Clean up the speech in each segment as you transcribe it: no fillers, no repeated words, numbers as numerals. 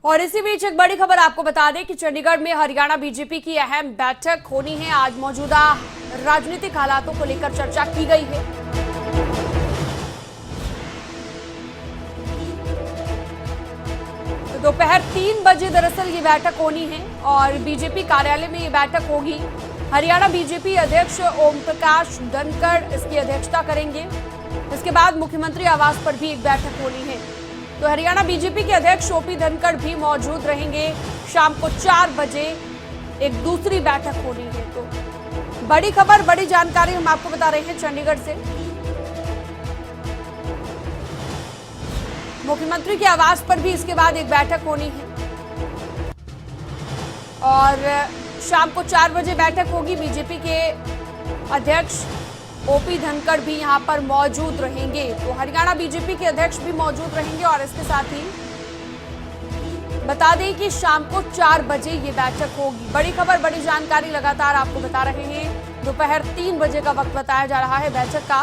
और इसी बीच एक बड़ी खबर आपको बता दें कि चंडीगढ़ में हरियाणा बीजेपी की अहम बैठक होनी है। आज मौजूदा राजनीतिक हालातों को लेकर चर्चा की गई है। तो दोपहर 3 बजे दरअसल ये बैठक होनी है और बीजेपी कार्यालय में ये बैठक होगी। हरियाणा बीजेपी अध्यक्ष ओम प्रकाश धनखड़ इसकी अध्यक्षता करेंगे। इसके बाद मुख्यमंत्री आवास पर भी एक बैठक होनी है। तो हरियाणा बीजेपी के अध्यक्ष ओपी धनखड़ भी मौजूद रहेंगे। शाम को 4 बजे एक दूसरी बैठक होनी है। तो बड़ी खबर, बड़ी जानकारी हम आपको बता रहे हैं चंडीगढ़ से। मुख्यमंत्री के आवास पर भी इसके बाद एक बैठक होनी है और शाम को 4 बजे बैठक होगी। बीजेपी के अध्यक्ष ओपी धनखड़ भी यहां पर मौजूद रहेंगे। तो हरियाणा बीजेपी के अध्यक्ष भी मौजूद रहेंगे और इसके साथ ही बता दें कि शाम को 4 बजे ये बैठक होगी। बड़ी खबर, बड़ी जानकारी लगातार आपको बता रहे हैं। दोपहर 3 बजे का वक्त बताया जा रहा है बैठक का।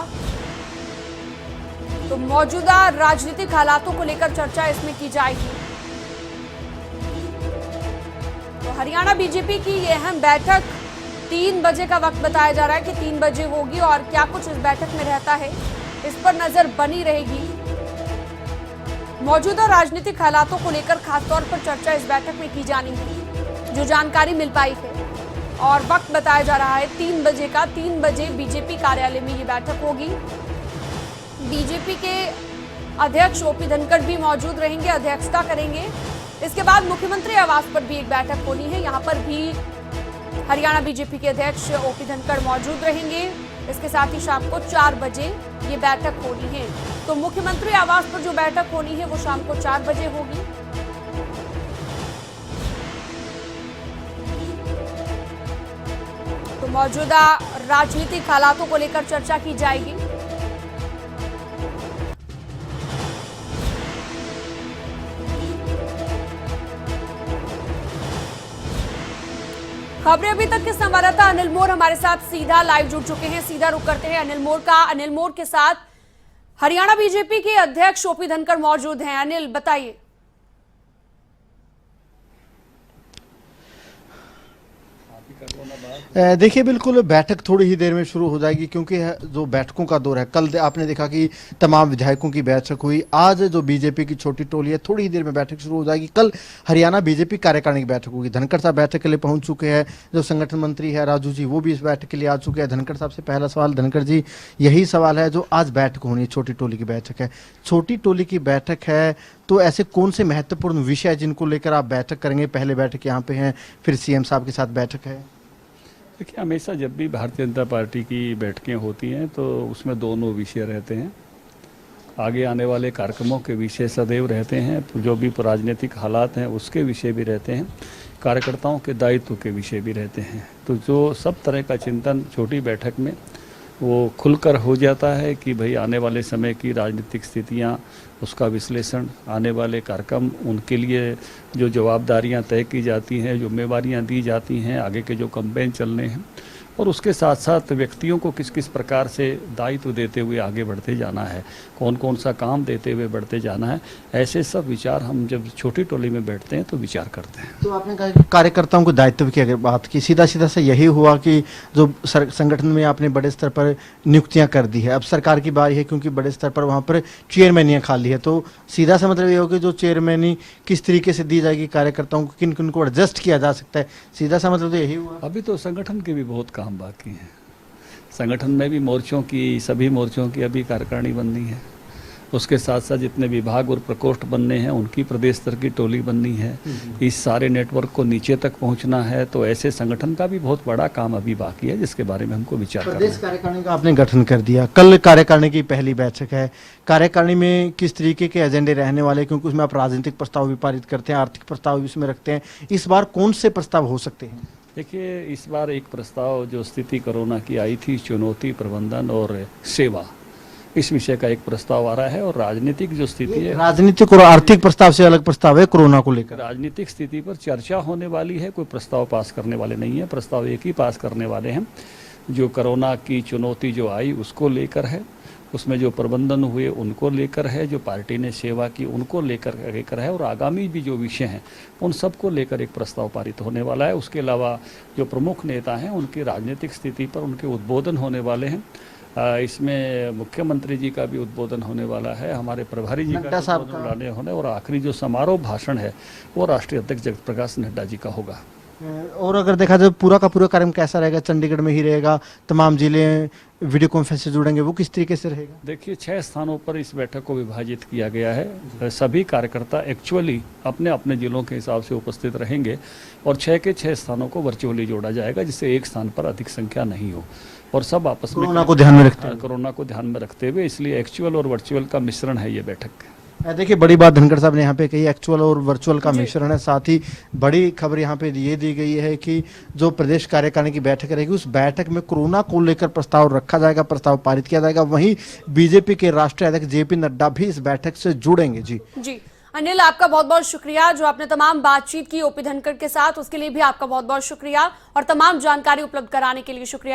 तो मौजूदा राजनीतिक हालातों को लेकर चर्चा इसमें की जाएगी। तो हरियाणा बीजेपी की ये अहम बैठक 3 बजे का वक्त बताया जा रहा है कि 3 बजे होगी और क्या कुछ इस बैठक में रहता है इस पर नजर बनी रहेगी। मौजूदा राजनीतिक हालातों को लेकर खासतौर पर चर्चा इस बैठक में की जानी है, जो जानकारी मिल पाई है। और वक्त बताया जा रहा है 3 बजे का। 3 बजे बीजेपी कार्यालय में ये बैठक होगी। बीजेपी के अध्यक्ष ओपी धनखड़ भी मौजूद रहेंगे, अध्यक्षता करेंगे। इसके बाद मुख्यमंत्री आवास पर भी एक बैठक होनी है। यहाँ पर भी हरियाणा बीजेपी के अध्यक्ष ओपी धनखड़ मौजूद रहेंगे। इसके साथ ही शाम को 4 बजे ये बैठक होनी है। तो मुख्यमंत्री आवास पर जो बैठक होनी है वो शाम को 4 बजे होगी। तो मौजूदा राजनीतिक हालातों को लेकर चर्चा की जाएगी। खबरें अभी तक के संवाददाता अनिल मोर हमारे साथ सीधा लाइव जुड़ चुके हैं। सीधा रुक करते हैं अनिल मोर का। अनिल मोर के साथ हरियाणा बीजेपी के अध्यक्ष ओपी धनखड़ मौजूद हैं। अनिल, बताइए। देखिए, बिल्कुल बैठक थोड़ी ही देर में शुरू हो जाएगी क्योंकि जो बैठकों का दौर है, कल आपने देखा कि तमाम विधायकों की बैठक हुई। आज जो बीजेपी की छोटी टोली है, थोड़ी ही देर में बैठक शुरू हो जाएगी। कल हरियाणा बीजेपी कार्यकारिणी की बैठक होगी। धनखड़ साहब बैठक के लिए पहुंच चुके हैं। जो संगठन मंत्री है राजू जी, वो भी इस बैठक के लिए आ चुके हैं। धनखड़ साहब से पहला सवाल, धनखड़ जी, यही सवाल है जो आज बैठक होनी है, छोटी टोली की बैठक है। छोटी टोली की बैठक है तो ऐसे कौन से महत्वपूर्ण विषय है जिनको लेकर आप बैठक करेंगे? पहले बैठक यहाँ पे है, फिर सीएम साहब के साथ बैठक है। देखिए, हमेशा जब भी भारतीय जनता पार्टी की बैठकें होती हैं तो उसमें दोनों विषय रहते हैं। आगे आने वाले कार्यक्रमों के विषय सदैव रहते हैं, तो जो भी राजनीतिक हालात हैं उसके विषय भी रहते हैं, कार्यकर्ताओं के दायित्व के विषय भी रहते हैं। तो जो सब तरह का चिंतन छोटी बैठक में वो खुलकर हो जाता है कि भाई आने वाले समय की राजनीतिक स्थितियां, उसका विश्लेषण, आने वाले कार्यक्रम, उनके लिए जो जवाबदारियां तय की जाती हैं, जिम्मेवारियां दी जाती हैं, आगे के जो कैंपेन चलने हैं, और उसके साथ साथ व्यक्तियों को किस किस प्रकार से दायित्व देते हुए आगे बढ़ते जाना है, कौन कौन सा काम देते हुए बढ़ते जाना है, ऐसे सब विचार हम जब छोटी टोली में बैठते हैं तो विचार करते हैं। तो आपने कहा कि कार्यकर्ताओं को दायित्व की अगर बात की, सीधा सीधा से यही हुआ कि जो संगठन में आपने बड़े स्तर पर नियुक्तियां कर दी है, अब सरकार की बारी है क्योंकि बड़े स्तर पर वहाँ पर चेयरमैनियाँ खाली है। तो सीधा सा मतलब ये होगा जो चेयरमैनी किस तरीके से दी जाएगी, कार्यकर्ताओं को किन किन को एडजस्ट किया जा सकता है, सीधा सा मतलब तो यही हुआ। अभी तो संगठन के भी बहुत काम बाकी हैं। संगठन में भी मोर्चों की, सभी मोर्चों की अभी कार्यकारिणी बननी है। उसके साथ साथ जितने विभाग और प्रकोष्ठ बनने हैं उनकी प्रदेश स्तर की टोली बननी है। इस सारे नेटवर्क को नीचे तक पहुंचना है। तो ऐसे संगठन का भी बहुत बड़ा काम अभी बाकी है जिसके बारे में हमको विचार करना है। प्रदेश कार्यकारिणी का आपने गठन कर दिया, कल कार्यकारिणी की पहली बैठक है। कार्यकारिणी में किस तरीके के एजेंडे रहने वाले, क्योंकि उसमें आप राजनीतिक प्रस्ताव भी पारित करते हैं, आर्थिक प्रस्ताव भी उसमें रखते हैं, इस बार कौन से प्रस्ताव हो सकते हैं? देखिए, इस बार एक प्रस्ताव जो स्थिति कोरोना की आई थी, चुनौती प्रबंधन और सेवा, इस विषय का एक प्रस्ताव आ रहा है। और राजनीतिक जो स्थिति है, राजनीतिक और आर्थिक प्रस्ताव से अलग प्रस्ताव है कोरोना को लेकर। राजनीतिक स्थिति पर चर्चा होने वाली है, कोई प्रस्ताव पास करने वाले नहीं है। प्रस्ताव एक ही पास करने वाले हैं जो कोरोना की चुनौती जो आई उसको लेकर है, उसमें जो प्रबंधन हुए उनको लेकर है, जो पार्टी ने सेवा की उनको लेकर है, और आगामी भी जो विषय हैं उन सबको लेकर एक प्रस्ताव पारित होने वाला है। उसके अलावा जो प्रमुख नेता हैं उनकी राजनीतिक स्थिति पर उनके उद्बोधन होने वाले हैं। इसमें मुख्यमंत्री जी का भी उद्बोधन होने वाला है, हमारे प्रभारी जी का उद्बोधन होने, और आखिरी जो समारोह भाषण है वो राष्ट्रीय अध्यक्ष जगत प्रकाश नड्डा जी का होगा। और अगर देखा जाए पूरा का पूरा कार्यक्रम कैसा रहेगा, चंडीगढ़ में ही रहेगा, तमाम जिले वीडियो कॉन्फ्रेंस से जुड़ेंगे, वो किस तरीके से रहेगा? देखिए 6 स्थानों पर इस बैठक को विभाजित किया गया है। सभी कार्यकर्ता एक्चुअली अपने अपने जिलों के हिसाब से उपस्थित रहेंगे और 6 के 6 स्थानों को वर्चुअली जोड़ा जाएगा, जिससे एक स्थान पर अधिक संख्या नहीं हो, और सब आपस में कोरोना को ध्यान में रखते हुए इसलिए एक्चुअल और वर्चुअल का मिश्रण है ये बैठक। देखिए बड़ी बात धनखड़ साहब ने यहाँ पे कही, एक्चुअल और वर्चुअल का मिश्रण है। साथ ही बड़ी खबर यहाँ पे ये दी गई है कि जो प्रदेश कार्यकारिणी की बैठक रहेगी उस बैठक में कोरोना को लेकर प्रस्ताव रखा जाएगा, प्रस्ताव पारित किया जाएगा। वहीं बीजेपी के राष्ट्रीय अध्यक्ष जेपी नड्डा भी इस बैठक से जुड़ेंगे। जी अनिल, आपका बहुत बहुत शुक्रिया जो आपने तमाम बातचीत की ओपी धनखड़ के साथ, उसके लिए भी आपका बहुत बहुत शुक्रिया, और तमाम जानकारी उपलब्ध कराने के लिए शुक्रिया।